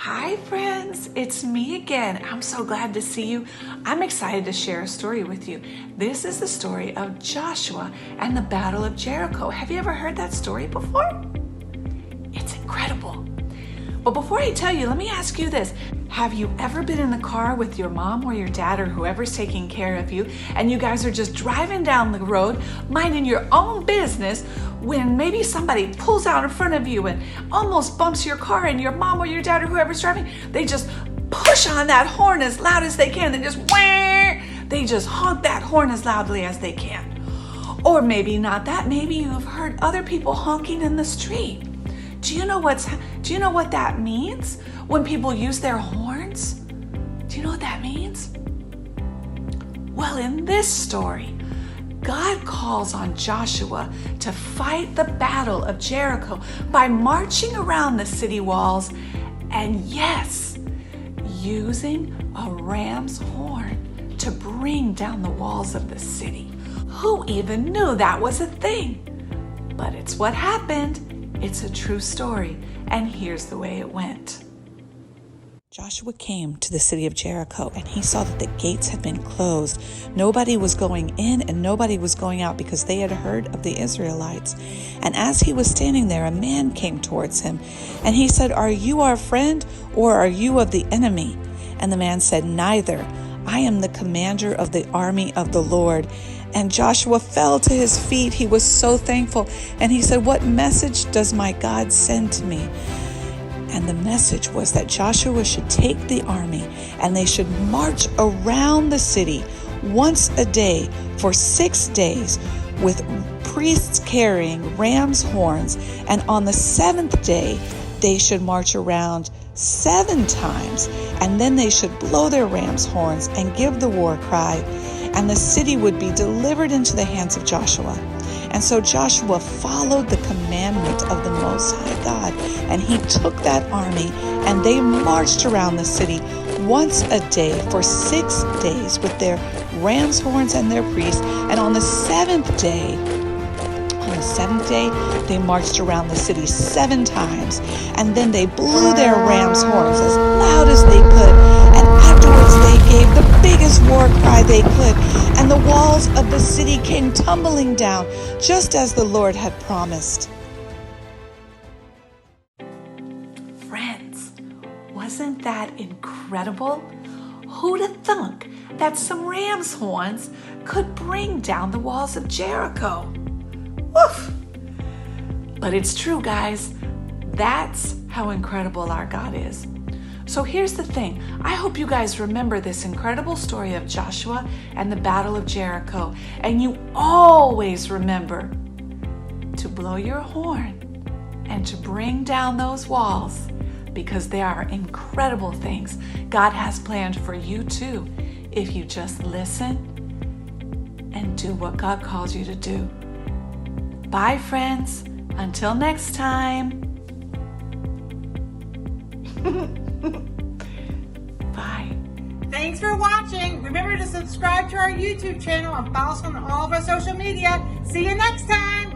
Hi friends, it's me again. I'm so glad to see you. I'm excited to share a story with you. This is the story of Joshua and the Battle of Jericho. Have you ever heard that story before? It's incredible. But before I tell you, let me ask you this. Have you ever been in the car with your mom or your dad or whoever's taking care of you, and you guys are just driving down the road, minding your own business, when maybe somebody pulls out in front of you and almost bumps your car, and your mom or your dad or whoever's driving, they just push on that horn as loud as they can. They just honk that horn as loudly as they can. Or maybe not that. Maybe you've heard other people honking in the street. Do you know what that means when people use their horns? Do you know what that means? Well, in this story, God calls on Joshua to fight the battle of Jericho by marching around the city walls and, yes, using a ram's horn to bring down the walls of the city. Who even knew that was a thing? But it's what happened. It's a true story, and here's the way it went. Joshua came to the city of Jericho, and he saw that the gates had been closed. Nobody was going in and nobody was going out because they had heard of the Israelites. And as he was standing there, a man came towards him, and he said, "Are you our friend, or are you of the enemy?" And the man said, "Neither. I am the commander of the army of the Lord." And Joshua fell to his feet. He was so thankful. And he said, "What message does my God send to me?" And the message was that Joshua should take the army and they should march around the city once a day for 6 days with priests carrying ram's horns. And on the 7th day, they should march around 7 times. And then they should blow their ram's horns and give the war cry. And the city would be delivered into the hands of Joshua. And so Joshua followed the commandment of the Most High God, and he took that army, and they marched around the city once a day for 6 days with their ram's horns and their priests. And on the seventh day, they marched around the city 7 times, and then they blew their ram's horns as loud as they could. And afterwards they gave the biggest war cry they could, and the walls of the city came tumbling down, just as the Lord had promised. Friends, wasn't that incredible? Who'd have thunk that some ram's horns could bring down the walls of Jericho? Woof! But it's true, guys. That's how incredible our God is. So here's the thing. I hope you guys remember this incredible story of Joshua and the Battle of Jericho. And you always remember to blow your horn and to bring down those walls, because there are incredible things God has planned for you too, if you just listen and do what God calls you to do. Bye, friends. Until next time. Bye. Thanks for watching. Remember to subscribe to our YouTube channel and follow us on all of our social media. See you next time.